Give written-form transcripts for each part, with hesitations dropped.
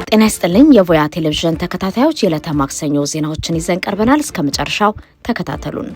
ጤና ይስጥልኝ የቮያ ቴሌቪዥን ተከታታዮች የዕለተ ማክሰኞ ዜናዎችን ይዘን ቀርበናል። እስከ መጨረሻው ተከታተሉን።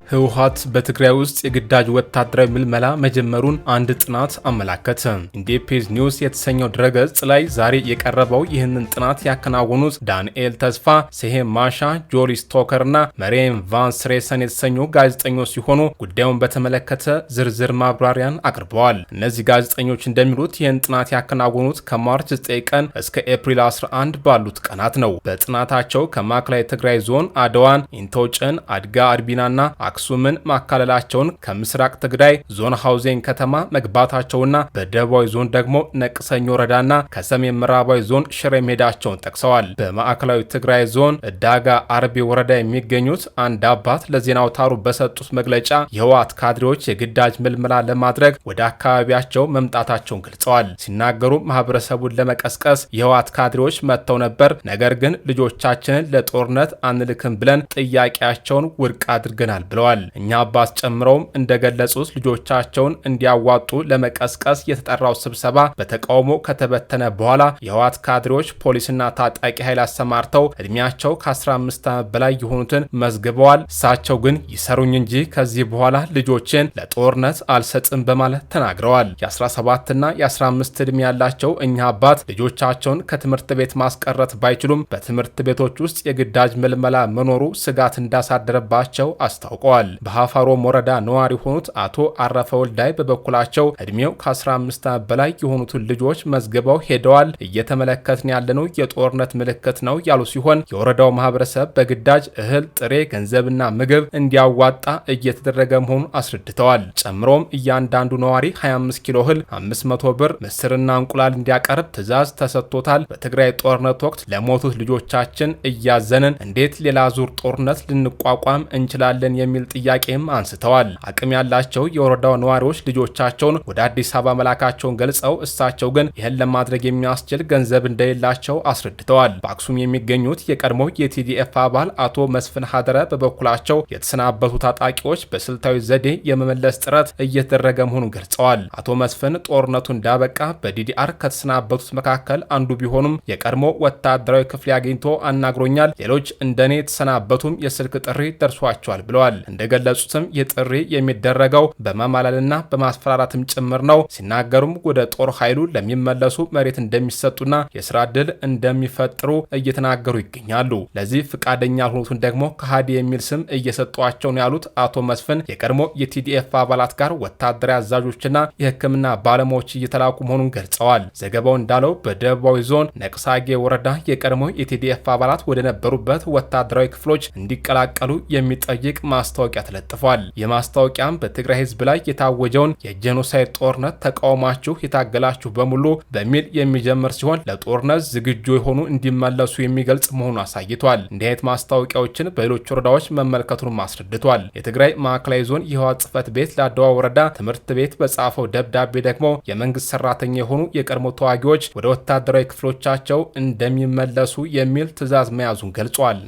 ህወሓት በትግራይ ውስጥ የግዳጅ ወታደራዊ ምልመላ መጀመሩን አንድ ጥናት አመላከተ። ኢንዲፔንደንት ኒውስ የተሰኘው ድረገጽ ላይ ዛሬ የቀረበው ይህንን ጥናት ያከናወኑት ዳንኤል ተስፋ፣ ሴሄም ማሻ፣ ጆሪ ስቶከር እና መሪየም ቫን ስሬሰን የተሰኙ ጋዜጠኞች ሲሆኑ ጉዳዩን በተመለከተ ዝርዝር ማብራሪያን አቅርበዋል። እነዚህ ጋዜጠኞች እንደሚሉት ይህን ጥናት ያከናወኑት ከማርች 9 ቀን እስከ ኤፕሪል 11 ባሉት ቀናት ነው። በጥናታቸው ከማዕከላዊ ትግራይ ዞን አድዋን፣ ኢንቶጭን፣ አድጋ አርቢናና አክሱምን ማካለላቸውን ከምስራቅ ትግራይ ዞን ሐውዜን ከተማ መግባታቸውና በደቡባዊ ዞን ደግሞ ነቅሰኝ ወረዳና ከሰሜን ምዕራባዊ ዞን ሽሬ ሜዳቸውን ጠቅሰዋል። በማዕከላዊ ትግራይ ዞን ዳጋ አርቢ ወረዳ የሚገኙት አንድ አባት ለዜና አውታሩ በሰጡት መግለጫ የህወሓት ካድሬዎች የግዳጅ ምልመላ ለማድረግ ወደ አካባቢያቸው መምጣታቸውን ገልጸዋል። ሲናገሩ ማህበረሰቡን ለመቀስቀስ የህወሓት ካድሬዎች መጥተው ነበር፣ ነገር ግን ልጆቻችንን ለጦርነት አንልክም ብለን ጥያቄያቸውን ውድቅ አድርገናል ብለዋል። እኛ አባስ ጨምረውም እንደገለጹት ልጆቻቸውን እንዲያዋጡ ለመቀስቀስ የተጠራው ስብሰባ በተቃውሞ ከተበተነ በኋላ የህወሓት ካድሬዎች ፖሊስና ታጣቂ ኃይል አሰማርተው እድሜያቸው ከ15 ዓመት በላይ የሆኑትን መዝግበዋል። እሳቸው ግን ይሰሩኝ እንጂ ከዚህ በኋላ ልጆችን ለጦርነት አልሰጥም በማለት ተናግረዋል። የ17ና የ15 እድሜ ያላቸው እኛ አባት ልጆቻቸውን ከትምህርት ቤት ማስቀረት ባይችሉም በትምህርት ቤቶች ውስጥ የግዳጅ ምልመላ መኖሩ ስጋት እንዳሳደረባቸው አስታውቀዋል። በሐፋሮም ወረዳ ነዋሪ የሆኑት አቶ አረፈ ወልዳይ በበኩላቸው እድሜው ከ15 ዓመት በላይ የሆኑትን ልጆች መዝግበው ሄደዋል፣ እየተመለከትን ያለነው የጦርነት ምልክት ነው ያሉ ሲሆን የወረዳው ማህበረሰብ በግዳጅ እህል፣ ጥሬ ገንዘብና ምግብ እንዲያዋጣ እየተደረገ መሆኑን አስረድተዋል። ጨምሮም እያንዳንዱ ነዋሪ 25 ኪሎ እህል፣ 500 ብር ምስርና እንቁላል እንዲያቀርብ ትዕዛዝ ተሰጥቶታል። በትግራይ ጦርነት ወቅት ለሞቱት ልጆቻችን እያዘንን እንዴት ሌላ ዙር ጦርነት ልንቋቋም እንችላለን የሚል ጥያቄም አንስተዋል። አቅም ያላቸው የወረዳው ነዋሪዎች ልጆቻቸውን ወደ አዲስ አበባ መላካቸውን ገልጸው እሳቸው ግን ይህን ለማድረግ የሚያስችል ገንዘብ እንደሌላቸው አስረድተዋል። በአክሱም የሚገኙት የቀድሞ የቲዲኤፍ አባል አቶ መስፍን ሀደረ በበኩላቸው የተሰናበቱ ታጣቂዎች በስልታዊ ዘዴ የመመለስ ጥረት እየተደረገ መሆኑን ገልጸዋል። አቶ መስፍን ጦርነቱ እንዳበቃ በዲዲአር ከተሰናበቱት መካከል አንዱ ቢሆኑም የቀድሞ ወታደራዊ ክፍል አግኝቶ አናግሮኛል፣ ሌሎች እንደኔ የተሰናበቱም የስልክ ጥሪ ደርሷቸዋል ብለዋል። እንደገለጹትም የጥሪ የሚደረገው በማማለልና በማስፈራራትም ጭምር ነው። ሲናገሩም ወደ ጦር ኃይሉ ለሚመለሱ መሬት እንደሚሰጡና የስራ ዕድል እንደሚፈጥሩ እየተናገሩ ይገኛሉ። ለዚህ ፍቃደኛ ያልሆኑትን ደግሞ ከሃዲ የሚል ስም እየሰጧቸው ነው ያሉት አቶ መስፍን የቀድሞ የቲዲኤፍ አባላት ጋር ወታደራዊ አዛዦችና የሕክምና ባለሙያዎች እየተላኩ መሆኑን ገልጸዋል። ዘገባው እንዳለው በደቡባዊ ዞን ነቅሳጌ ወረዳ የቀድሞ የቲዲኤፍ አባላት ወደ ነበሩበት ወታደራዊ ክፍሎች እንዲቀላቀሉ የሚጠይቅ ማስታወቂያ ተለጥፏል። የማስታወቂያም በትግራይ ህዝብ ላይ የታወጀውን የጄኖሳይድ ጦርነት ተቃውማችሁ የታገላችሁ በሙሉ በሚል የሚጀምር ሲሆን ለጦርነት ዝግጁ የሆኑ እንዲመለሱ የሚገልጽ መሆኑን አሳይቷል። እንዲህ አይነት ማስታወቂያዎችን በሌሎች ወረዳዎች መመልከቱን አስረድቷል። የትግራይ ማዕከላዊ ዞን የህወሓት ጽሕፈት ቤት ለአድዋ ወረዳ ትምህርት ቤት በጻፈው ደብዳቤ ደግሞ የመንግስት ሰራተኛ የሆኑ የቀድሞ ተዋጊዎች ወደ ወታደራዊ ክፍሎቻቸው እንደሚመለሱ የሚል ትዕዛዝ መያዙን ገልጿል።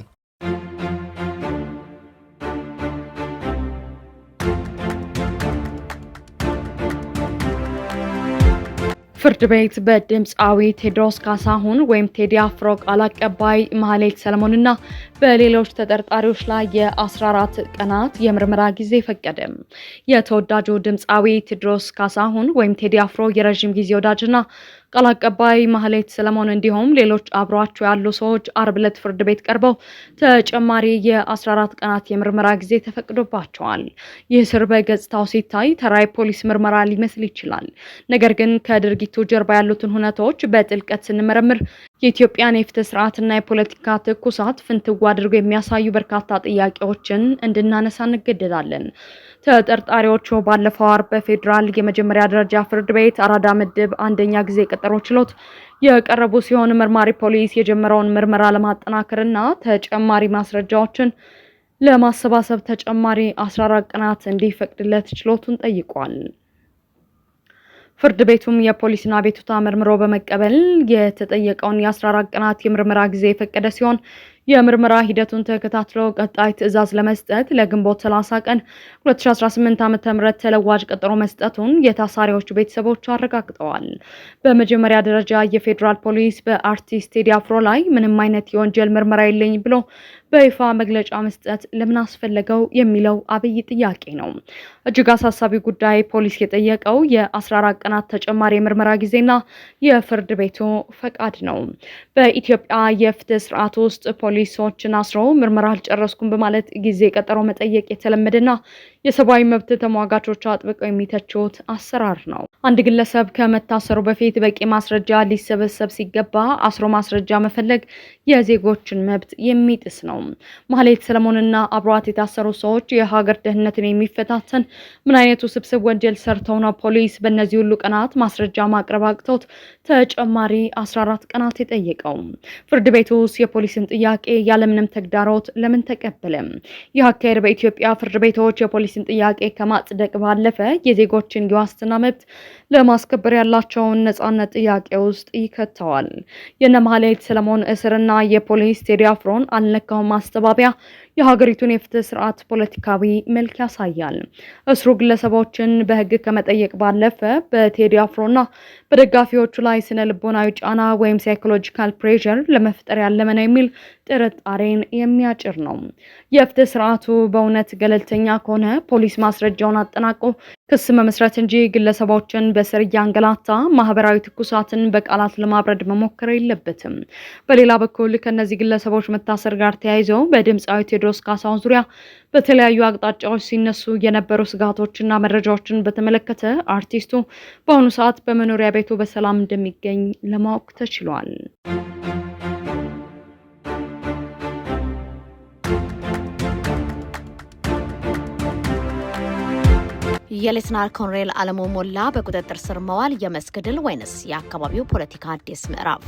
ፍርድ ቤት በድምፃዊ ቴዎድሮስ ካሳሁን ወይም ቴዲ አፍሮ ቃል አቀባይ ማህሌት ሰለሞንና በሌሎች ተጠርጣሪዎች ላይ የ14 ቀናት የምርመራ ጊዜ ፈቀደ። የተወዳጁ ድምፃዊ ቴዎድሮስ ካሳሁን ወይም ቴዲ አፍሮ የረጅም ጊዜ ወዳጅና ቃል አቀባይ ማህሌት ሰለሞን እንዲሁም ሌሎች አብሯቸው ያሉ ሰዎች አርብ ዕለት ፍርድ ቤት ቀርበው ተጨማሪ የ14 ቀናት የምርመራ ጊዜ ተፈቅዶባቸዋል። ይህ እስር በገጽታው ሲታይ ተራ ፖሊስ ምርመራ ሊመስል ይችላል። ነገር ግን ከድርጊቱ ጀርባ ያሉትን ሁኔታዎች በጥልቀት ስንመረምር የኢትዮጵያን የፍትህ ስርዓትና የፖለቲካ ትኩሳት ፍንትው አድርገው የሚያሳዩ በርካታ ጥያቄዎችን እንድናነሳ እንገደዳለን። ተጠርጣሪዎቹ ባለፈው አርብ በፌዴራል የመጀመሪያ ደረጃ ፍርድ ቤት አራዳ ምድብ አንደኛ ጊዜ ቀጠሮ ችሎት የቀረቡ ሲሆን መርማሪ ፖሊስ የጀመረውን ምርመራ ለማጠናከርና ተጨማሪ ማስረጃዎችን ለማሰባሰብ ተጨማሪ 14 ቀናት እንዲፈቅድለት ችሎቱን ጠይቋል። ፍርድ ቤቱም የፖሊስን አቤቱታ መርምሮ በመቀበል የተጠየቀውን የ14 ቀናት የምርመራ ጊዜ የፈቀደ ሲሆን የምርመራ ሂደቱን ተከታትሎ ቀጣይ ትዕዛዝ ለመስጠት ለግንቦት 30 ቀን 2018 ዓ.ም ተለዋጭ ቀጠሮ መስጠቱን የታሳሪዎቹ ቤተሰቦች አረጋግጠዋል። በመጀመሪያ ደረጃ የፌዴራል ፖሊስ በአርቲስት ቴዲ አፍሮ ላይ ምንም አይነት የወንጀል ምርመራ የለኝ ብሎ በይፋ መግለጫ መስጠት ለምን አስፈለገው የሚለው አብይ ጥያቄ ነው። እጅግ አሳሳቢ ጉዳይ ፖሊስ የጠየቀው የ14 ቀናት ተጨማሪ የምርመራ ጊዜና የፍርድ ቤቱ ፈቃድ ነው። በኢትዮጵያ የፍትህ ስርዓት ውስጥ ፖሊሶችን አስሮ ምርመራ አልጨረስኩም በማለት ጊዜ ቀጠሮ መጠየቅ የተለመደና የሰብአዊ መብት ተሟጋቾች አጥብቀው የሚተቹት አሰራር ነው። አንድ ግለሰብ ከመታሰሩ በፊት በቂ ማስረጃ ሊሰበሰብ ሲገባ አስሮ ማስረጃ መፈለግ የዜጎችን መብት የሚጥስ ነው። ማህሌት ሰለሞንና አብሯት የታሰሩ ሰዎች የሀገር ደህንነትን የሚፈታተን ምን አይነቱ ስብስብ ወንጀል ሰርተው ነው ፖሊስ በእነዚህ ሁሉ ቀናት ማስረጃ ማቅረብ አቅቶት ተጨማሪ 14 ቀናት የጠየቀው? ፍርድ ቤቱስ የፖሊስን ጥያቄ ያለምንም ተግዳሮት ለምን ተቀበለ? ይህ አካሄድ በኢትዮጵያ ፍርድ ቤቶች የፖሊስን ጥያቄ ከማጽደቅ ባለፈ የዜጎችን የዋስትና መብት ለማስከበር ያላቸውን ነጻነት ጥያቄ ውስጥ ይከተዋል። የነ ማህሌት ሰለሞን እስርና የፖሊስ ቴዲ አፍሮን አልነካውም ማስተባበያ የሀገሪቱን የፍትህ ስርዓት ፖለቲካዊ መልክ ያሳያል። እስሩ ግለሰቦችን በህግ ከመጠየቅ ባለፈ በቴዲ አፍሮና በደጋፊዎቹ ላይ ስነ ልቦናዊ ጫና ወይም ሳይኮሎጂካል ፕሬሸር ለመፍጠር ያለመ ነው የሚል ጥርጣሬን የሚያጭር ነው። የፍትህ ስርዓቱ በእውነት ገለልተኛ ከሆነ ፖሊስ ማስረጃውን አጠናቆ ክስ መመስረት እንጂ ግለሰቦችን በስር እያንገላታ ማህበራዊ ትኩሳትን በቃላት ለማብረድ መሞከር የለበትም። በሌላ በኩል ከነዚህ ግለሰቦች መታሰር ጋር ተያይዘው በድምፃዊ ቴዎድሮስ ካሳሁን ዙሪያ በተለያዩ አቅጣጫዎች ሲነሱ የነበሩ ስጋቶችና መረጃዎችን በተመለከተ አርቲስቱ በአሁኑ ሰዓት በመኖሪያ ቤቱ በሰላም እንደሚገኝ ለማወቅ ተችሏል። የሌተናል ኮሎኔል አለሙ ሞላ በቁጥጥር ስር መዋል የመስክ ድል ወይንስ የአካባቢው ፖለቲካ አዲስ ምዕራፍ?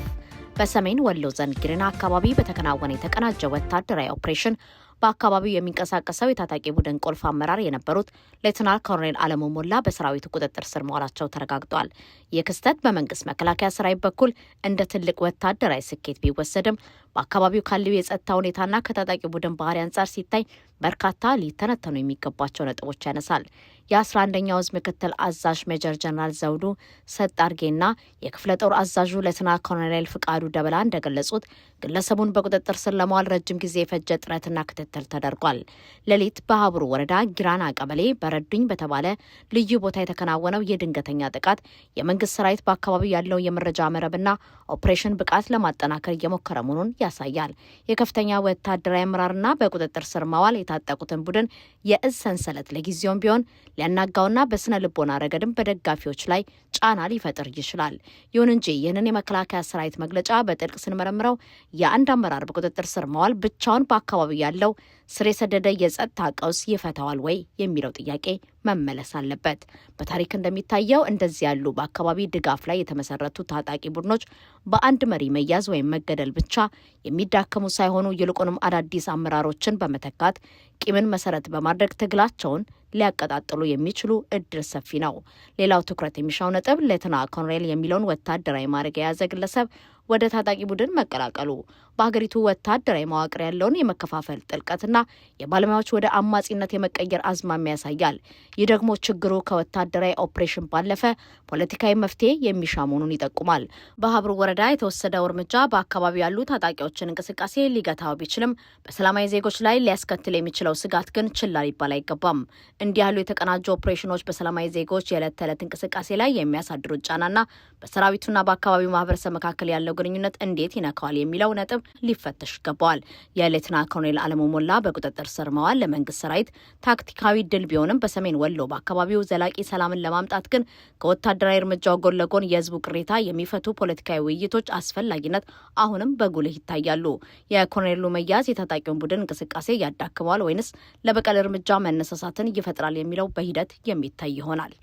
በሰሜን ወሎ ዞን ጊሪና አካባቢ በተከናወነ የተቀናጀ ወታደራዊ ኦፕሬሽን በአካባቢው የሚንቀሳቀሰው የታጣቂ ቡድን ቁልፍ አመራር የነበሩት ሌተናል ኮሎኔል አለሙ ሞላ በሰራዊቱ ቁጥጥር ስር መዋላቸው ተረጋግጧል። ይህ ክስተት በመንግስት መከላከያ ሰራዊት በኩል እንደ ትልቅ ወታደራዊ ስኬት ቢወሰድም በአካባቢው ካለው የጸጥታ ሁኔታና ከታጣቂ ቡድን ባህሪ አንጻር ሲታይ በርካታ ሊተነተኑ የሚገባቸው ነጥቦች ያነሳል። የ11ኛው ዕዝ ምክትል አዛዥ ሜጀር ጀነራል ዘውዱ ሰጣርጌና የክፍለ ጦር አዛዡ ሌተናል ኮሎኔል ፍቃዱ ደበላ እንደገለጹት ግለሰቡን በቁጥጥር ስር ለማዋል ረጅም ጊዜ የፈጀ ጥረትና ክትትል ተደርጓል። ሌሊት በሀብሩ ወረዳ ጊራና ቀበሌ በረዱኝ በተባለ ልዩ ቦታ የተከናወነው የድንገተኛ ጥቃት የመንግስት ሰራዊት በአካባቢው ያለው የመረጃ መረብና ኦፕሬሽን ብቃት ለማጠናከር እየሞከረ መሆኑን ያሳያል። የከፍተኛ ወታደራዊ አመራርና በቁጥጥር ስር ማዋል የታጠቁትን ቡድን የእዝ ሰንሰለት ለጊዜውም ቢሆን ሊያናጋውና በስነ ልቦና ረገድም በደጋፊዎች ላይ ጫና ሊፈጥር ይችላል። ይሁን እንጂ ይህንን የመከላከያ ሰራዊት መግለጫ በጥልቅ ስንመረምረው የአንድ አመራር በቁጥጥር ስር መዋል ብቻውን በአካባቢው ያለው ስር የሰደደ የጸጥታ ቀውስ ይፈታዋል ወይ የሚለው ጥያቄ መመለስ አለበት። በታሪክ እንደሚታየው እንደዚህ ያሉ በአካባቢ ድጋፍ ላይ የተመሰረቱ ታጣቂ ቡድኖች በአንድ መሪ መያዝ ወይም መገደል ብቻ የሚዳከሙ ሳይሆኑ ይልቁንም አዳዲስ አመራሮችን በመተካት ቂምን መሰረት በማድረግ ትግላቸውን ሊያቀጣጥሉ የሚችሉ እድል ሰፊ ነው። ሌላው ትኩረት የሚሻው ነጥብ ሌተናል ኮሎኔል የሚለውን ወታደራዊ ማዕረግ የያዘ ግለሰብ ወደ ታጣቂ ቡድን መቀላቀሉ በሀገሪቱ ወታደራዊ መዋቅር ያለውን የመከፋፈል ጥልቀትና የባለሙያዎች ወደ አማጺነት የመቀየር አዝማሚያ ያሳያል። ይህ ደግሞ ችግሩ ከወታደራዊ ኦፕሬሽን ባለፈ ፖለቲካዊ መፍትሄ የሚሻ መሆኑን ይጠቁማል። በሀብሩ ወረዳ የተወሰደው እርምጃ በአካባቢው ያሉ ታጣቂዎችን እንቅስቃሴ ሊገታው ቢችልም በሰላማዊ ዜጎች ላይ ሊያስከትል የሚችለው ስጋት ግን ችላ ሊባል አይገባም። እንዲህ ያሉ የተቀናጁ ኦፕሬሽኖች በሰላማዊ ዜጎች የዕለት ተዕለት እንቅስቃሴ ላይ የሚያሳድሩት ጫናና በሰራዊቱና በአካባቢው ማህበረሰብ መካከል ያለው ግንኙነት እንዴት ይነካዋል የሚለው ነጥብ ሊፈተሽ ይገባዋል። የሌተናል ኮሎኔል አለሙ ሞላ በቁጥጥር ስር መዋል ለመንግስት ሰራዊት ታክቲካዊ ድል ቢሆንም በሰሜን ወሎ በአካባቢው ዘላቂ ሰላምን ለማምጣት ግን ከወታደራዊ እርምጃው ጎን ለጎን የህዝቡ ቅሬታ የሚፈቱ ፖለቲካዊ ውይይቶች አስፈላጊነት አሁንም በጉልህ ይታያሉ። የኮሎኔሉ መያዝ የታጣቂውን ቡድን እንቅስቃሴ ያዳክመዋል ወይንስ ለበቀል እርምጃ መነሳሳትን ይፈጥራል የሚለው በሂደት የሚታይ ይሆናል።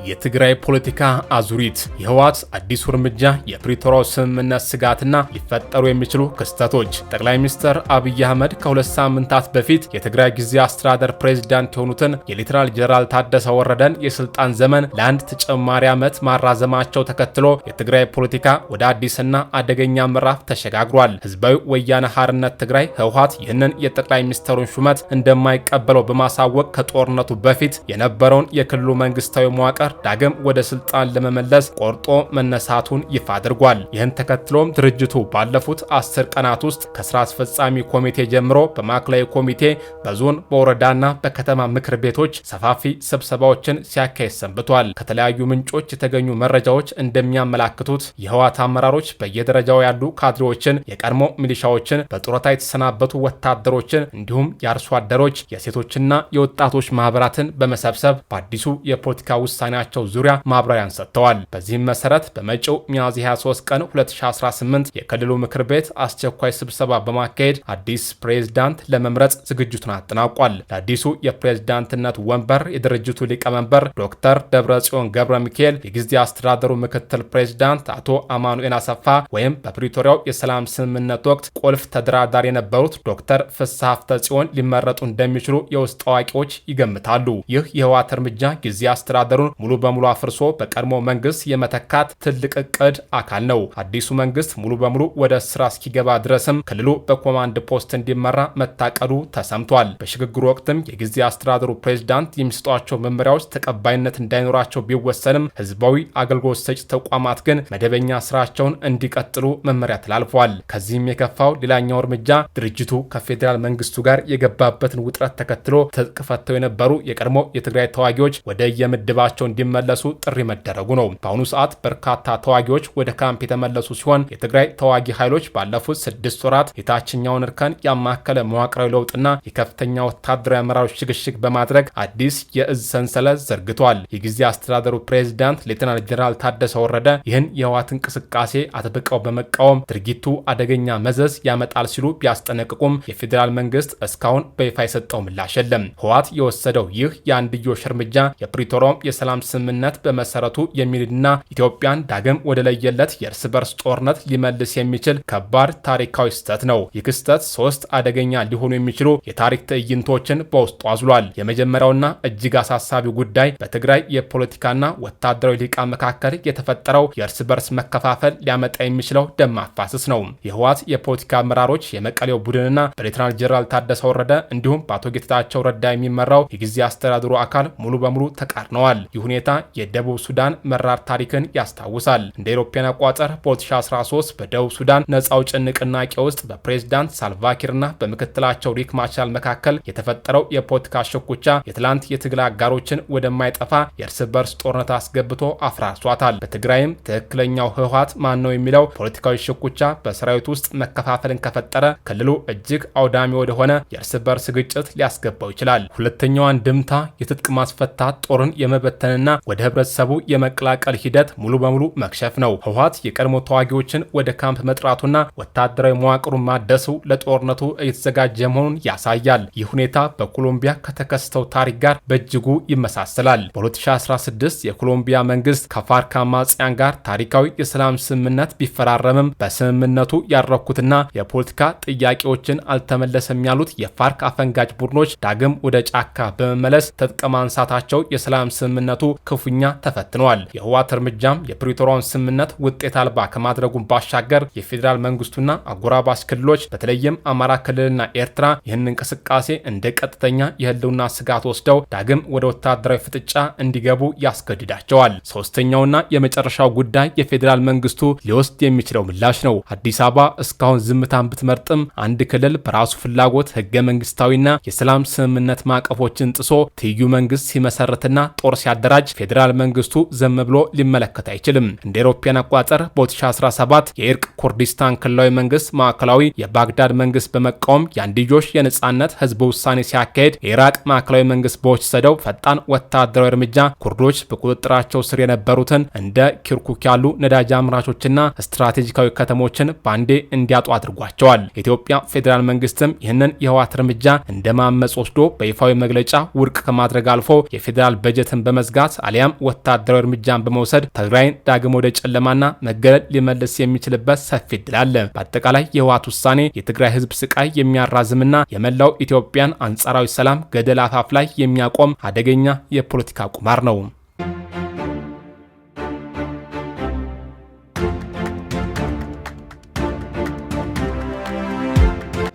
የትግራይ ፖለቲካ አዙሪት፣ የህወሓት አዲሱ እርምጃ፣ የፕሪቶሪያው ስምምነት ስጋትና ሊፈጠሩ የሚችሉ ክስተቶች። ጠቅላይ ሚኒስትር አብይ አህመድ ከ2 ሳምንታት በፊት የትግራይ ጊዜያዊ አስተዳደር ፕሬዝዳንት የሆኑትን የሌተናል ጄኔራል ታደሰ ወረደን የስልጣን ዘመን ለአንድ ተጨማሪ ዓመት ማራዘማቸው ተከትሎ የትግራይ ፖለቲካ ወደ አዲስና አደገኛ ምዕራፍ ተሸጋግሯል። ህዝባዊ ወያነ ሓርነት ትግራይ ህወሓት ይህንን የጠቅላይ ሚኒስትሩን ሹመት እንደማይቀበለው በማሳወቅ ከጦርነቱ በፊት የነበረውን የክልሉ መንግስታዊ መዋቅር ዳግም ወደ ስልጣን ለመመለስ ቆርጦ መነሳቱን ይፋ አድርጓል። ይህን ተከትሎም ድርጅቱ ባለፉት 10 ቀናት ውስጥ ከስራ አስፈጻሚ ኮሚቴ ጀምሮ በማዕከላዊ ኮሚቴ፣ በዞን፣ በወረዳና በከተማ ምክር ቤቶች ሰፋፊ ስብሰባዎችን ሲያካሂድ ሰንብቷል። ከተለያዩ ምንጮች የተገኙ መረጃዎች እንደሚያመላክቱት የህወሓት አመራሮች በየደረጃው ያሉ ካድሬዎችን፣ የቀድሞ ሚሊሻዎችን፣ በጡረታ የተሰናበቱ ወታደሮችን እንዲሁም የአርሶ አደሮች የሴቶችና የወጣቶች ማህበራትን በመሰብሰብ በአዲሱ የፖለቲካ ውሳኔያቸው ዙሪያ ማብራሪያን ሰጥተዋል። በዚህም መሰረት በመጪው ሚያዝያ 23 ቀን 2018 የክልሉ ምክር ቤት አስቸኳይ ስብሰባ በማካሄድ አዲስ ፕሬዝዳንት ለመምረጥ ዝግጅቱን አጠናቋል። ለአዲሱ የፕሬዝዳንትነት ወንበር የድርጅቱ ሊቀመንበር ዶክተር ደብረጽዮን ገብረ ሚካኤል፣ የጊዜ አስተዳደሩ ምክትል ፕሬዝዳንት አቶ አማኑኤል አሰፋ ወይም በፕሪቶሪያው የሰላም ስምምነት ወቅት ቁልፍ ተደራዳሪ የነበሩት ዶክተር ፍስሐ ሀብተጽዮን ሊመረጡ እንደሚችሉ የውስጥ አዋቂዎች ይገምታሉ። ይህ የህወሓት እርምጃ ጊዜ አስተዳደሩን ሙሉ በሙሉ አፍርሶ በቀድሞ መንግስት የመተካት ትልቅ እቅድ አካል ነው። አዲሱ መንግስት ሙሉ በሙሉ ወደ ስራ እስኪገባ ድረስም ክልሉ በኮማንድ ፖስት እንዲመራ መታቀዱ ተሰምቷል። በሽግግሩ ወቅትም የጊዜ አስተዳደሩ ፕሬዝዳንት የሚሰጧቸው መመሪያዎች ተቀባይነት እንዳይኖራቸው ቢወሰንም ህዝባዊ አገልግሎት ሰጪ ተቋማት ግን መደበኛ ስራቸውን እንዲቀጥሉ መመሪያ ተላልፏል። ከዚህም የከፋው ሌላኛው እርምጃ ድርጅቱ ከፌዴራል መንግስቱ ጋር የገባበትን ውጥረት ተከትሎ ትጥቅ ፈተው የነበሩ የቀድሞ የትግራይ ተዋጊዎች ወደ የምድባቸው እንዲመለሱ ጥሪ መደረጉ ነው። በአሁኑ ሰዓት በርካታ ተዋጊዎች ወደ ካምፕ የተመለሱ ሲሆን የትግራይ ተዋጊ ኃይሎች ባለፉት 6 ወራት የታችኛውን እርከን ያማከለ መዋቅራዊ ለውጥና የከፍተኛ ወታደራዊ አመራሮች ሽግሽግ በማድረግ አዲስ የእዝ ሰንሰለት ዘርግቷል። የጊዜ አስተዳደሩ ፕሬዝዳንት ሌተናል ጄኔራል ታደሰ ወረደ ይህን የህወሓት እንቅስቃሴ አጥብቀው በመቃወም ድርጊቱ አደገኛ መዘዝ ያመጣል ሲሉ ቢያስጠነቅቁም የፌዴራል መንግስት እስካሁን በይፋ የሰጠው ምላሽ የለም። ህወሓት የወሰደው ይህ የአንድዮሽ እርምጃ የፕሪቶሪያው የሰላም ስምምነት በመሰረቱ የሚልና ኢትዮጵያን ዳግም ወደ ለየለት የእርስ በርስ ጦርነት ሊመልስ የሚችል ከባድ ታሪካዊ ስህተት ነው። ይህ ክስተት 3 አደገኛ ሊሆኑ የሚችሉ የታሪክ ትዕይንቶችን በውስጡ አዝሏል። የመጀመሪያውና እጅግ አሳሳቢው ጉዳይ በትግራይ የፖለቲካና ወታደራዊ ሊቃን መካከል የተፈጠረው የእርስ በርስ መከፋፈል ሊያመጣ የሚችለው ደም ማፋሰስ ነው። የህወሓት የፖለቲካ አመራሮች የመቀሌው ቡድንና በሌተናል ጄኔራል ታደሰ ወረደ እንዲሁም በአቶ ጌታቸው ረዳ የሚመራው የጊዜ አስተዳደሩ አካል ሙሉ በሙሉ ተቃርነዋል። ይህ ሁኔታ የደቡብ ሱዳን መራር ታሪክን ያስታውሳል። እንደ አውሮፓውያን አቆጣጠር በ2013 በደቡብ ሱዳን ነጻ አውጪ ንቅናቄ ውስጥ በፕሬዝዳንት ሳልቫኪርና በምክትላቸው ሪክ ማቻል መካከል የተፈጠረው የፖለቲካ ሽኩቻ የትላንት የትግል አጋሮችን ወደማይጠፋ የእርስ በርስ ጦርነት አስገብቶ አፍራርሷታል። በትግራይም ትክክለኛው ህወሓት ማን ነው የሚለው ፖለቲካዊ ሽኩቻ በሰራዊት ውስጥ መከፋፈልን ከፈጠረ ክልሉ እጅግ አውዳሚ ወደሆነ የእርስ በርስ ግጭት ሊያስገባው ይችላል። ሁለተኛው አንድምታ የትጥቅ ማስፈታት ጦርን የመበተንና ወደ ህብረተሰቡ የመቀላቀል ሂደት ሙሉ በሙሉ መክሸፍ ነው። ህወሓት የቀድሞ ተዋጊዎችን ወደ ካምፕ መጥራቱና ወታደራዊ መዋቅሩን ማደሱ ለጦርነቱ እየተዘጋጀ መሆኑን ያሳያል። ይህ ሁኔታ በኮሎምቢያ ከተከሰተው ታሪክ ጋር በእጅጉ ይመሳሰላል። በ2016 የኮሎምቢያ መንግስት ከፋርክ አማጽያን ጋር ታሪካዊ የሰላም ስምምነት ቢፈራረምም በስምምነቱ ያረኩትና የፖለቲካ ጥያቄዎችን አልተመለሰም ያሉት የፋርክ አፈንጋጭ ቡድኖች ዳግም ወደ ጫካ በመመለስ ትጥቅ ማንሳታቸው የሰላም ስምምነቱ ክፉኛ ተፈትነዋል። የህወሓት እርምጃም የፕሪቶሪያውን ስምምነት ውጤት አልባ ከማድረጉን ባሻገር የፌዴራል መንግስቱና አጎራባች ክልሎች በተለይም አማራ ክልልና ኤርትራ ይህን እንቅስቃሴ እንደ ቀጥተኛ የህልውና ስጋት ወስደው ዳግም ወደ ወታደራዊ ፍጥጫ እንዲገቡ ያስገድዳቸዋል። ሶስተኛውና የመጨረሻው ጉዳይ የፌዴራል መንግስቱ ሊወስድ የሚችለው ምላሽ ነው። አዲስ አበባ እስካሁን ዝምታን ብትመርጥም አንድ ክልል በራሱ ፍላጎት ህገ መንግስታዊና የሰላም ስምምነት ማዕቀፎችን ጥሶ ትይዩ መንግስት ሲመሰርትና ጦር ሲያደራጅ ፌዴራል መንግስቱ ዘም ብሎ ሊመለከት አይችልም። እንደ አውሮፓውያን አቆጣጠር በ2017 የኢራቅ ኩርዲስታን ክልላዊ መንግስት ማዕከላዊ የባግዳድ መንግስት በመቃወም የአንድዮሽ የነጻነት ህዝብ ውሳኔ ሲያካሄድ የኢራቅ ማዕከላዊ መንግስት በወሰደው ፈጣን ወታደራዊ እርምጃ ኩርዶች በቁጥጥራቸው ስር የነበሩትን እንደ ኪርኩክ ያሉ ነዳጅ አምራቾችና ስትራቴጂካዊ ከተሞችን ባንዴ እንዲያጡ አድርጓቸዋል። የኢትዮጵያ ፌዴራል መንግስትም ይህንን የህወሓት እርምጃ እንደ ማመጽ ወስዶ በይፋዊ መግለጫ ውድቅ ከማድረግ አልፎ የፌዴራል በጀትን በመዝጋት በመግባት አሊያም ወታደራዊ እርምጃን በመውሰድ ትግራይን ዳግም ወደ ጨለማና መገለል ሊመልስ የሚችልበት ሰፊ ዕድል አለ። በአጠቃላይ የህወሓት ውሳኔ የትግራይ ህዝብ ስቃይ የሚያራዝምና የመላው ኢትዮጵያን አንጻራዊ ሰላም ገደል አፋፍ ላይ የሚያቆም አደገኛ የፖለቲካ ቁማር ነው።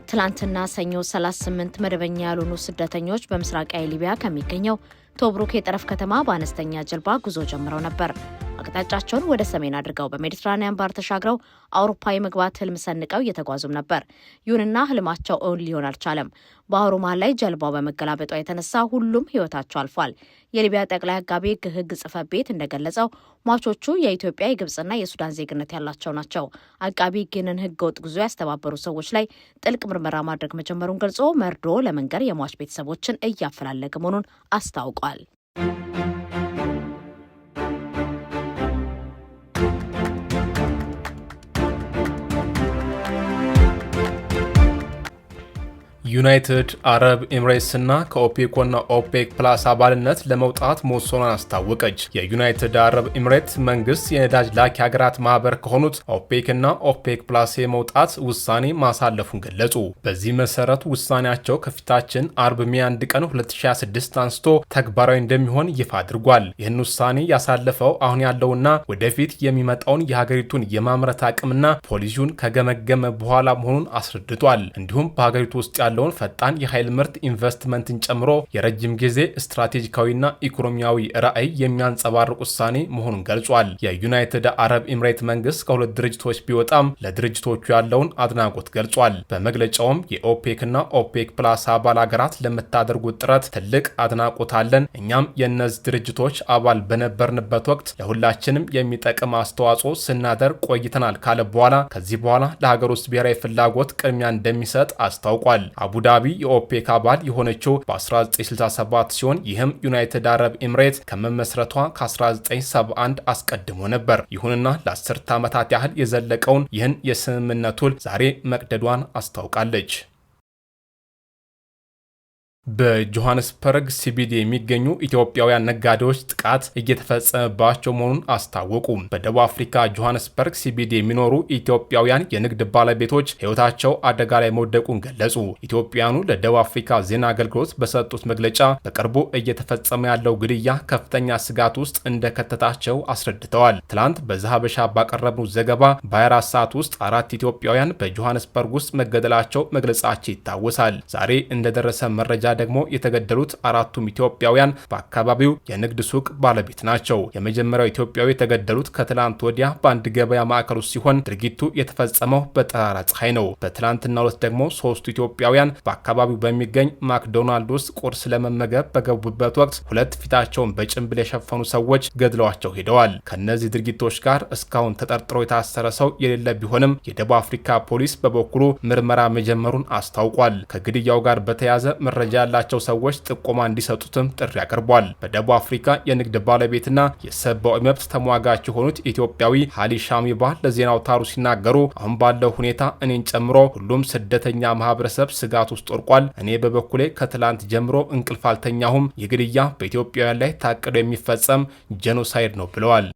ትላንትና ሰኞ 38 መደበኛ ያልሆኑ ስደተኞች በምስራቃዊ ሊቢያ ከሚገኘው ቶብሩክ የጠረፍ ከተማ በአነስተኛ ጀልባ ጉዞ ጀምረው ነበር። አቅጣጫቸውን ወደ ሰሜን አድርገው በሜዲትራኒያን ባህር ተሻግረው አውሮፓ የመግባት ህልም ሰንቀው እየተጓዙም ነበር። ይሁንና ህልማቸው እውን ሊሆን አልቻለም። ባህሩ መሃል ላይ ጀልባው በመገላበጧ የተነሳ ሁሉም ህይወታቸው አልፏል። የሊቢያ ጠቅላይ አቃቤ ህግ ጽሕፈት ቤት እንደገለጸው ሟቾቹ የኢትዮጵያ፣ የግብጽና የሱዳን ዜግነት ያላቸው ናቸው። አቃቤ ህግን ህገወጥ ጉዞ ያስተባበሩ ሰዎች ላይ ጥልቅ ምርመራ ማድረግ መጀመሩን ገልጾ መርዶ ለመንገር የሟች ቤተሰቦችን እያፈላለገ መሆኑን አስታውቋል። ዩናይትድ አረብ ኤምሬትስ እና ከኦፔክና ኦፔክ ፕላስ አባልነት ለመውጣት መወሰኗን አስታወቀች። የዩናይትድ አረብ ኤምሬትስ መንግስት የነዳጅ ላኪ ሀገራት ማህበር ከሆኑት ኦፔክ እና ኦፔክ ፕላስ የመውጣት ውሳኔ ማሳለፉን ገለጹ። በዚህ መሰረት ውሳኔያቸው ከፊታችን አርብ ሜ 1 ቀን 2026 አንስቶ ተግባራዊ እንደሚሆን ይፋ አድርጓል። ይህን ውሳኔ ያሳለፈው አሁን ያለውና ወደፊት የሚመጣውን የሀገሪቱን የማምረት አቅምና ፖሊሲውን ከገመገመ በኋላ መሆኑን አስረድቷል። እንዲሁም በሀገሪቱ ውስጥ ያለው ፈጣን የኃይል ምርት ኢንቨስትመንትን ጨምሮ የረጅም ጊዜ ስትራቴጂካዊና ኢኮኖሚያዊ ራዕይ የሚያንጸባርቅ ውሳኔ መሆኑን ገልጿል። የዩናይትድ አረብ ኤምሬት መንግስት ከሁለት ድርጅቶች ቢወጣም ለድርጅቶቹ ያለውን አድናቆት ገልጿል። በመግለጫውም የኦፔክና ኦፔክ ፕላስ አባል ሀገራት ለምታደርጉት ጥረት ትልቅ አድናቆት አለን። እኛም የእነዚህ ድርጅቶች አባል በነበርንበት ወቅት ለሁላችንም የሚጠቅም አስተዋጽኦ ስናደርግ ቆይተናል ካለ በኋላ ከዚህ በኋላ ለሀገር ውስጥ ብሔራዊ ፍላጎት ቅድሚያ እንደሚሰጥ አስታውቋል። አቡዳቢ የኦፔክ አባል የሆነችው በ1967 ሲሆን ይህም ዩናይትድ አረብ ኤምሬት ከመመስረቷ ከ1971 አስቀድሞ ነበር። ይሁንና ለ10 ዓመታት ያህል የዘለቀውን ይህን የስምምነት ውል ዛሬ መቅደዷን አስታውቃለች። በጆሃንስበርግ ሲቢዲ የሚገኙ ኢትዮጵያውያን ነጋዴዎች ጥቃት እየተፈጸመባቸው መሆኑን አስታወቁ። በደቡብ አፍሪካ ጆሃንስበርግ ሲቢዲ የሚኖሩ ኢትዮጵያውያን የንግድ ባለቤቶች ሕይወታቸው አደጋ ላይ መውደቁን ገለጹ። ኢትዮጵያውያኑ ለደቡብ አፍሪካ ዜና አገልግሎት በሰጡት መግለጫ በቅርቡ እየተፈጸመ ያለው ግድያ ከፍተኛ ስጋት ውስጥ እንደከተታቸው አስረድተዋል። ትላንት በዛሀበሻ ባቀረብነው ዘገባ በ24 ሰዓት ውስጥ 4 ኢትዮጵያውያን በጆሃንስበርግ ውስጥ መገደላቸው መግለጻቸው ይታወሳል። ዛሬ እንደደረሰ መረጃ ደግሞ የተገደሉት 4ቱም ኢትዮጵያውያን በአካባቢው የንግድ ሱቅ ባለቤት ናቸው። የመጀመሪያው ኢትዮጵያዊ የተገደሉት ከትላንት ወዲያ በአንድ ገበያ ማዕከል ውስጥ ሲሆን ድርጊቱ የተፈጸመው በጠራራ ፀሐይ ነው። በትላንትናው ዕለት ደግሞ 3ቱ ኢትዮጵያውያን በአካባቢው በሚገኝ ማክዶናልድ ውስጥ ቁርስ ለመመገብ በገቡበት ወቅት 2 ፊታቸውን በጭንብል የሸፈኑ ሰዎች ገድለዋቸው ሄደዋል። ከነዚህ ድርጊቶች ጋር እስካሁን ተጠርጥሮ የታሰረ ሰው የሌለ ቢሆንም የደቡብ አፍሪካ ፖሊስ በበኩሉ ምርመራ መጀመሩን አስታውቋል። ከግድያው ጋር በተያያዘ መረጃ ያላቸው ሰዎች ጥቆማ እንዲሰጡትም ጥሪ አቅርቧል። በደቡብ አፍሪካ የንግድ ባለቤትና የሰብአዊ መብት ተሟጋች የሆኑት ኢትዮጵያዊ ሃሊ ሻሚባ ለዜና አውታሩ ሲናገሩ አሁን ባለው ሁኔታ እኔን ጨምሮ ሁሉም ስደተኛ ማህበረሰብ ስጋት ውስጥ ወድቋል። እኔ በበኩሌ ከትላንት ጀምሮ እንቅልፍ አልተኛሁም። የግድያ በኢትዮጵያውያን ላይ ታቅዶ የሚፈጸም ጄኖሳይድ ነው ብለዋል።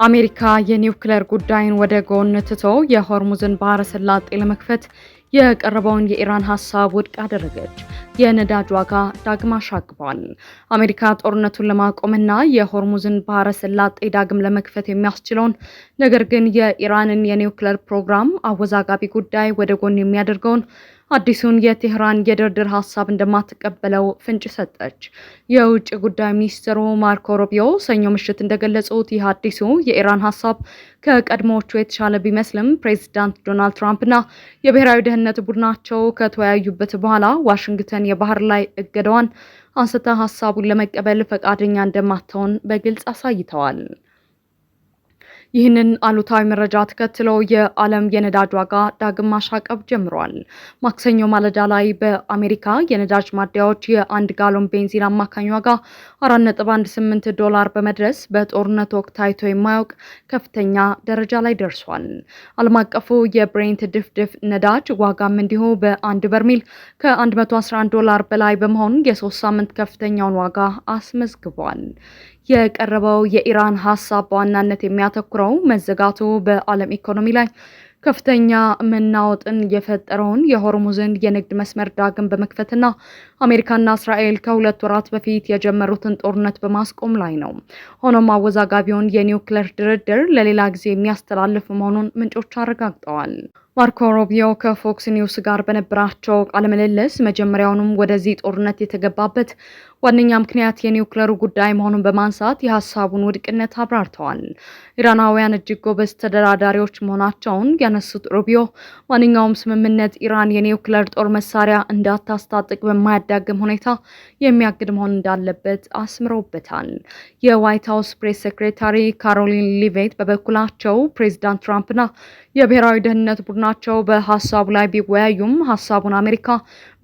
አሜሪካ የኒውክሌር ጉዳይን ወደ ጎን ትቶ የሆርሙዝን ባህረ ሰላጤ ለመክፈት የቀረበውን የኢራን ሐሳብ ውድቅ አደረገች። የነዳጅ ዋጋ ዳግም አሻቅቧል። አሜሪካ ጦርነቱን ለማቆምና የሆርሙዝን ባህረ ሰላጤ ዳግም ለመክፈት የሚያስችለውን ነገር ግን የኢራንን የኒውክሌር ፕሮግራም አወዛጋቢ ጉዳይ ወደ ጎን የሚያደርገውን አዲሱን የቴህራን የድርድር ሐሳብ እንደማትቀበለው ፍንጭ ሰጠች። የውጭ ጉዳይ ሚኒስትሩ ማርኮ ሩቢዮ ሰኞ ምሽት እንደገለጹት ይህ አዲሱ የኢራን ሐሳብ ከቀድሞዎቹ የተሻለ ቢመስልም ፕሬዚዳንት ዶናልድ ትራምፕና የብሔራዊ ደህንነት ቡድናቸው ከተወያዩበት በኋላ ዋሽንግተን የባህር ላይ እገዳዋን አንስታ ሐሳቡን ለመቀበል ፈቃደኛ እንደማትሆን በግልጽ አሳይተዋል። ይህንን አሉታዊ መረጃ ተከትሎ የዓለም የነዳጅ ዋጋ ዳግም ማሻቀብ ጀምሯል። ማክሰኞ ማለዳ ላይ በአሜሪካ የነዳጅ ማደያዎች የ1 ጋሎን ቤንዚን አማካኝ ዋጋ $4.18 በመድረስ በጦርነት ወቅት ታይቶ የማያውቅ ከፍተኛ ደረጃ ላይ ደርሷል። ዓለም አቀፉ የብሬንት ድፍድፍ ነዳጅ ዋጋም እንዲሁ በአንድ በርሜል $111 በላይ በመሆን የ3 ሳምንት ከፍተኛውን ዋጋ አስመዝግቧል። የቀረበው የኢራን ሀሳብ በዋናነት የሚያተኩረው መዘጋቱ በዓለም ኢኮኖሚ ላይ ከፍተኛ መናወጥን የፈጠረውን የሆርሙዝን የንግድ መስመር ዳግም በመክፈትና አሜሪካና እስራኤል ከ2 ወራት በፊት የጀመሩትን ጦርነት በማስቆም ላይ ነው። ሆኖም አወዛጋቢውን የኒውክሌር ድርድር ለሌላ ጊዜ የሚያስተላልፍ መሆኑን ምንጮች አረጋግጠዋል። ማርኮ ሩቢዮ ከፎክስ ኒውስ ጋር በነበራቸው ቃለ ምልልስ መጀመሪያውንም ወደዚህ ጦርነት የተገባበት ዋነኛ ምክንያት የኒውክሌሩ ጉዳይ መሆኑን በማንሳት የሀሳቡን ውድቅነት አብራርተዋል። ኢራናውያን እጅግ ጎበዝ ተደራዳሪዎች መሆናቸውን ያነሱት ሩቢዮ ማንኛውም ስምምነት ኢራን የኒውክሌር ጦር መሳሪያ እንዳታስታጥቅ በማያዳግም ሁኔታ የሚያግድ መሆን እንዳለበት አስምረውበታል። የዋይት ሀውስ ፕሬስ ሴክሬታሪ ካሮሊን ሊቬት በበኩላቸው ፕሬዚዳንት ትራምፕና የብሔራዊ ደህንነት ቡድናቸው በሀሳቡ ላይ ቢወያዩም ሀሳቡን አሜሪካ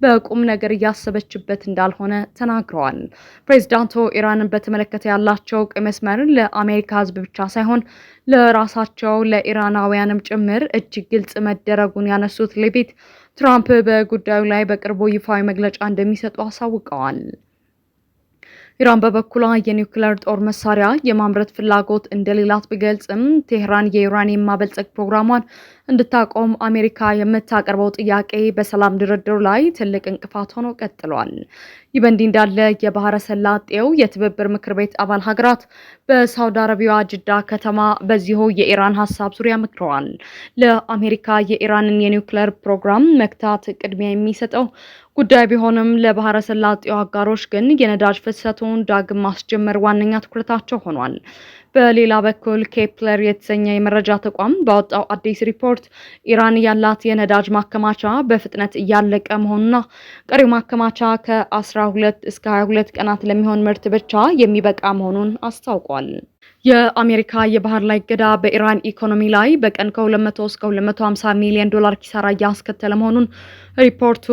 በቁም ነገር እያሰበችበት እንዳልሆነ ተናግረዋል። ፕሬዚዳንቱ ኢራንን በተመለከተ ያላቸው ቀይ መስመር ለአሜሪካ ሕዝብ ብቻ ሳይሆን ለራሳቸው ለኢራናውያንም ጭምር እጅግ ግልጽ መደረጉን ያነሱት ሌቪት ትራምፕ በጉዳዩ ላይ በቅርቡ ይፋዊ መግለጫ እንደሚሰጡ አሳውቀዋል። ኢራን በበኩሏ የኒውክሌር ጦር መሳሪያ የማምረት ፍላጎት እንደሌላት ቢገልጽም ቴህራን የዩራኒየም ማበልጸግ ፕሮግራሟን እንድታቆም አሜሪካ የምታቀርበው ጥያቄ በሰላም ድርድሩ ላይ ትልቅ እንቅፋት ሆኖ ቀጥሏል። ይህ በእንዲህ እንዳለ የባህረ ሰላጤው የትብብር ምክር ቤት አባል ሀገራት በሳውዲ አረቢያ ጅዳ ከተማ በዚሁ የኢራን ሀሳብ ዙሪያ መክረዋል። ለአሜሪካ የኢራንን የኒውክሌር ፕሮግራም መክታት ቅድሚያ የሚሰጠው ጉዳይ ቢሆንም ለባህረ ሰላጤው አጋሮች ግን የነዳጅ ፍሰቱን ዳግም ማስጀመር ዋነኛ ትኩረታቸው ሆኗል። በሌላ በኩል ኬፕለር የተሰኘ የመረጃ ተቋም ባወጣው አዲስ ሪፖርት ኢራን ያላት የነዳጅ ማከማቻ በፍጥነት እያለቀ መሆኑና ቀሪው ማከማቻ ከ12 እስከ 22 ቀናት ለሚሆን ምርት ብቻ የሚበቃ መሆኑን አስታውቋል። የአሜሪካ የባህር ላይ እገዳ በኢራን ኢኮኖሚ ላይ በቀን ከ200 እስከ 250 ሚሊዮን ዶላር ኪሳራ እያስከተለ መሆኑን ሪፖርቱ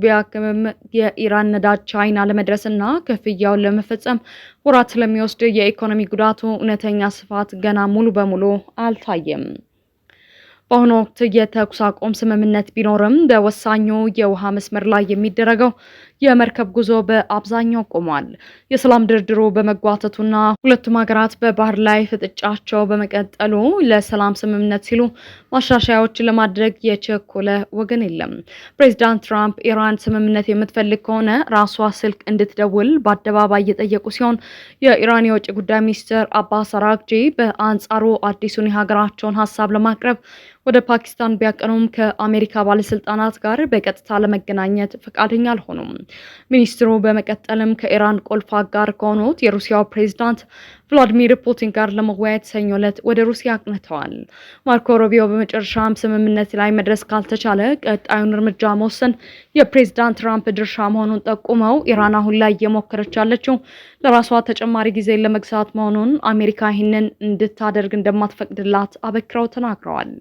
ቢያክምም የኢራን ነዳጅ ቻይና ለመድረስና ክፍያውን ለመፈጸም ወራት ስለሚወስድ የኢኮኖሚ ጉዳቱ እውነተኛ ስፋት ገና ሙሉ በሙሉ አልታየም። በአሁኑ ወቅት የተኩስ አቁም ስምምነት ቢኖርም በወሳኙ የውሃ መስመር ላይ የሚደረገው የመርከብ ጉዞ በአብዛኛው ቆሟል። የሰላም ድርድሩ በመጓተቱና ሁለቱም ሀገራት በባህር ላይ ፍጥጫቸው በመቀጠሉ ለሰላም ስምምነት ሲሉ ማሻሻያዎችን ለማድረግ የቸኮለ ወገን የለም። ፕሬዚዳንት ትራምፕ ኢራን ስምምነት የምትፈልግ ከሆነ ራሷ ስልክ እንድትደውል በአደባባይ እየጠየቁ ሲሆን የኢራን የውጭ ጉዳይ ሚኒስትር አባስ አራግጂ በአንጻሩ አዲሱን የሀገራቸውን ሀሳብ ለማቅረብ ወደ ፓኪስታን ቢያቀኑም ከአሜሪካ ባለስልጣናት ጋር በቀጥታ ለመገናኘት ፈቃደኛ አልሆኑም። ሚኒስትሩ በመቀጠልም ከኢራን ቁልፍ አጋር ከሆኑት የሩሲያው ፕሬዝዳንት ቭላዲሚር ፑቲን ጋር ለመወያየት ሰኞ ዕለት ወደ ሩሲያ አቅንተዋል። ማርኮ ሩቢዮ በመጨረሻም ስምምነት ላይ መድረስ ካልተቻለ ቀጣዩን እርምጃ መወሰን የፕሬዝዳንት ትራምፕ ድርሻ መሆኑን ጠቁመው ኢራን አሁን ላይ እየሞከረች ያለችው ለራሷ ተጨማሪ ጊዜ ለመግዛት መሆኑን አሜሪካ ይህንን እንድታደርግ እንደማትፈቅድላት አበክረው ተናግረዋል።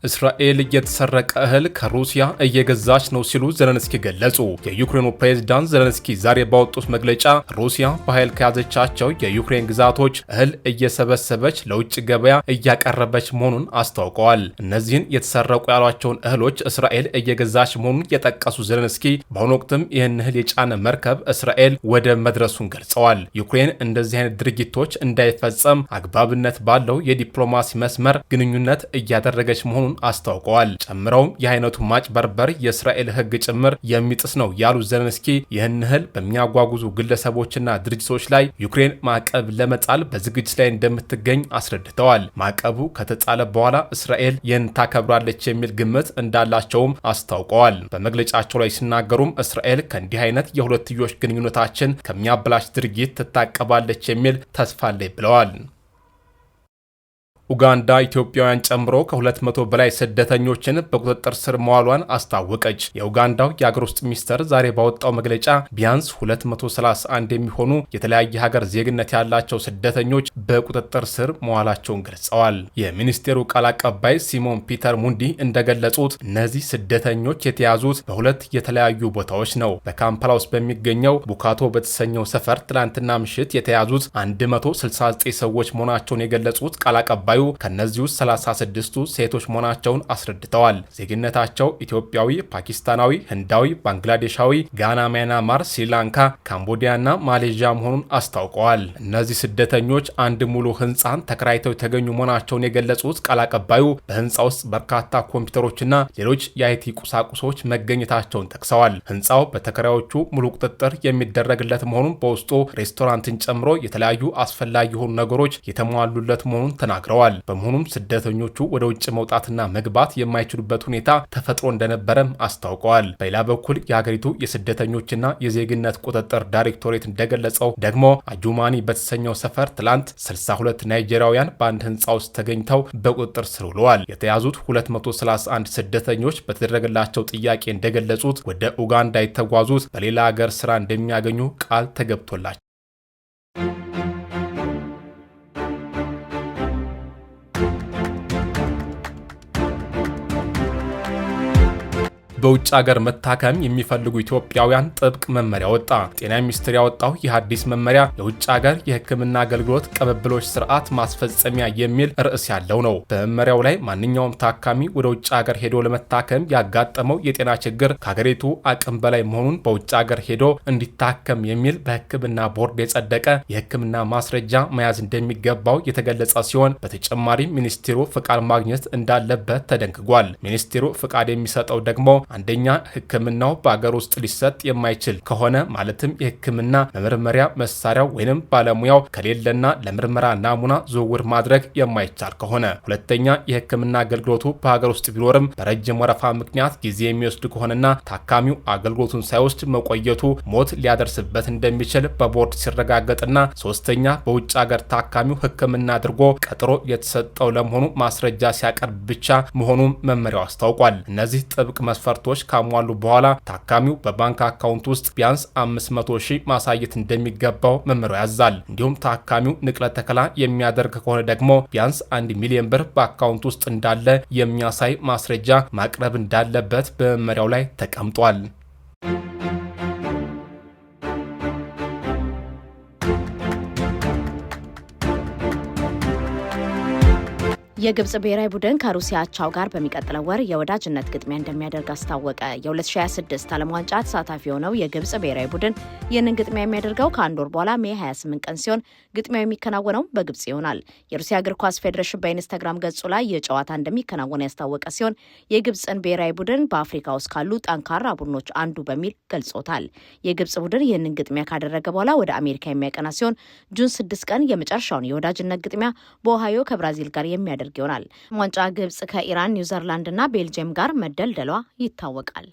እስራኤል የተሰረቀ እህል ከሩሲያ እየገዛች ነው ሲሉ ዘለንስኪ ገለጹ። የዩክሬኑ ፕሬዝዳንት ዘለንስኪ ዛሬ ባወጡት መግለጫ ሩሲያ በኃይል ከያዘቻቸው የዩክሬን ግዛቶች እህል እየሰበሰበች ለውጭ ገበያ እያቀረበች መሆኑን አስታውቀዋል። እነዚህን የተሰረቁ ያሏቸውን እህሎች እስራኤል እየገዛች መሆኑን የጠቀሱ ዘለንስኪ በአሁኑ ወቅትም ይህን እህል የጫነ መርከብ እስራኤል ወደ መድረሱን ገልጸዋል። ዩክሬን እንደዚህ አይነት ድርጊቶች እንዳይፈጸም አግባብነት ባለው የዲፕሎማሲ መስመር ግንኙነት እያደረገች መሆኑን አስታውቀዋል። ጨምረውም የአይነቱ ማጭበርበር የእስራኤል ሕግ ጭምር የሚጥስ ነው ያሉ ዘለንስኪ ይህን እህል በሚያጓጉዙ ግለሰቦችና ድርጅቶች ላይ ዩክሬን ማዕቀብ ለመጣል በዝግጅት ላይ እንደምትገኝ አስረድተዋል። ማዕቀቡ ከተጣለ በኋላ እስራኤል ይህን ታከብራለች የሚል ግምት እንዳላቸውም አስታውቀዋል። በመግለጫቸው ላይ ሲናገሩም እስራኤል ከእንዲህ አይነት የሁለትዮሽ ግንኙነታችን ከሚያበላሽ ድርጊት ትታቀባለች የሚል ተስፋ አለኝ ብለዋል። ኡጋንዳ ኢትዮጵያውያን ጨምሮ ከ200 በላይ ስደተኞችን በቁጥጥር ስር መዋሏን አስታወቀች። የኡጋንዳው የአገር ውስጥ ሚኒስተር ዛሬ ባወጣው መግለጫ ቢያንስ 231 የሚሆኑ የተለያየ ሀገር ዜግነት ያላቸው ስደተኞች በቁጥጥር ስር መዋላቸውን ገልጸዋል። የሚኒስቴሩ ቃል አቀባይ ሲሞን ፒተር ሙንዲ እንደገለጹት እነዚህ ስደተኞች የተያዙት በሁለት የተለያዩ ቦታዎች ነው። በካምፓላ ውስጥ በሚገኘው ቡካቶ በተሰኘው ሰፈር ትላንትና ምሽት የተያዙት 169 ሰዎች መሆናቸውን የገለጹት ቃል አቀባዩ ከነዚህ ውስጥ 36ቱ ሴቶች መሆናቸውን አስረድተዋል። ዜግነታቸው ኢትዮጵያዊ፣ ፓኪስታናዊ፣ ህንዳዊ፣ ባንግላዴሻዊ፣ ጋና፣ ሚያንማር፣ ስሪላንካ፣ ካምቦዲያና ማሌዥያ መሆኑን አስታውቀዋል። እነዚህ ስደተኞች አንድ ሙሉ ህንፃን ተከራይተው የተገኙ መሆናቸውን የገለጹት ቃል አቀባዩ በህንፃ ውስጥ በርካታ ኮምፒውተሮችና ሌሎች የአይቲ ቁሳቁሶች መገኘታቸውን ጠቅሰዋል። ህንፃው በተከራዮቹ ሙሉ ቁጥጥር የሚደረግለት መሆኑን በውስጡ ሬስቶራንትን ጨምሮ የተለያዩ አስፈላጊ የሆኑ ነገሮች የተሟሉለት መሆኑን ተናግረዋል። በመሆኑም ስደተኞቹ ወደ ውጭ መውጣትና መግባት የማይችሉበት ሁኔታ ተፈጥሮ እንደነበረም አስታውቀዋል። በሌላ በኩል የሀገሪቱ የስደተኞችና የዜግነት ቁጥጥር ዳይሬክቶሬት እንደገለጸው ደግሞ አጁማኒ በተሰኘው ሰፈር ትላንት 62 ናይጄሪያውያን በአንድ ህንፃ ውስጥ ተገኝተው በቁጥጥር ስር ውለዋል። የተያዙት 231 ስደተኞች በተደረገላቸው ጥያቄ እንደገለጹት ወደ ኡጋንዳ የተጓዙት በሌላ ሀገር ስራ እንደሚያገኙ ቃል ተገብቶላቸው በውጭ ሀገር መታከም የሚፈልጉ ኢትዮጵያውያን ጥብቅ መመሪያ ወጣ። ጤና ሚኒስቴር ያወጣው ይህ አዲስ መመሪያ የውጭ ሀገር የሕክምና አገልግሎት ቅብብሎች ስርዓት ማስፈጸሚያ የሚል ርዕስ ያለው ነው። በመመሪያው ላይ ማንኛውም ታካሚ ወደ ውጭ ሀገር ሄዶ ለመታከም ያጋጠመው የጤና ችግር ከሀገሪቱ አቅም በላይ መሆኑን በውጭ ሀገር ሄዶ እንዲታከም የሚል በሕክምና ቦርድ የጸደቀ የሕክምና ማስረጃ መያዝ እንደሚገባው የተገለጸ ሲሆን በተጨማሪም ሚኒስቴሩ ፍቃድ ማግኘት እንዳለበት ተደንግጓል። ሚኒስቴሩ ፍቃድ የሚሰጠው ደግሞ አንደኛ ህክምናው በአገር ውስጥ ሊሰጥ የማይችል ከሆነ ማለትም የህክምና መመርመሪያ መሳሪያው ወይንም ባለሙያው ከሌለና ለምርመራ ናሙና ዝውውር ማድረግ የማይቻል ከሆነ፣ ሁለተኛ የህክምና አገልግሎቱ በአገር ውስጥ ቢኖርም በረጅም ወረፋ ምክንያት ጊዜ የሚወስድ ከሆነና ታካሚው አገልግሎቱን ሳይወስድ መቆየቱ ሞት ሊያደርስበት እንደሚችል በቦርድ ሲረጋገጥና፣ ሶስተኛ በውጭ ሀገር ታካሚው ህክምና አድርጎ ቀጥሮ የተሰጠው ለመሆኑ ማስረጃ ሲያቀርብ ብቻ መሆኑን መመሪያው አስታውቋል። እነዚህ ጥብቅ መስፈርቶች ካሟሉ በኋላ ታካሚው በባንክ አካውንት ውስጥ ቢያንስ 500,000 ማሳየት እንደሚገባው መመሪያው ያዛል። እንዲሁም ታካሚው ንቅለ ተከላ የሚያደርግ ከሆነ ደግሞ ቢያንስ 1 ሚሊዮን ብር በአካውንት ውስጥ እንዳለ የሚያሳይ ማስረጃ ማቅረብ እንዳለበት በመመሪያው ላይ ተቀምጧል። የግብጽ ብሔራዊ ቡድን ከሩሲያ አቻው ጋር በሚቀጥለው ወር የወዳጅነት ግጥሚያ እንደሚያደርግ አስታወቀ። የ2026 ዓለም ዋንጫ ተሳታፊ የሆነው የግብጽ ብሔራዊ ቡድን ይህንን ግጥሚያ የሚያደርገው ከአንድ ወር በኋላ ሜይ 28 ቀን ሲሆን ግጥሚያው የሚከናወነው በግብጽ ይሆናል። የሩሲያ እግር ኳስ ፌዴሬሽን በኢንስታግራም ገጹ ላይ የጨዋታ እንደሚከናወን ያስታወቀ ሲሆን የግብጽን ብሔራዊ ቡድን በአፍሪካ ውስጥ ካሉ ጠንካራ ቡድኖች አንዱ በሚል ገልጾታል። የግብጽ ቡድን ይህንን ግጥሚያ ካደረገ በኋላ ወደ አሜሪካ የሚያቀና ሲሆን ጁን 6 ቀን የመጨረሻውን የወዳጅነት ግጥሚያ በኦሃዮ ከብራዚል ጋር የሚያደርግ ይሆናል። ዋንጫ ግብጽ ከኢራን፣ ኒውዚላንድ እና ቤልጅየም ጋር መደልደሏ ይታወቃል።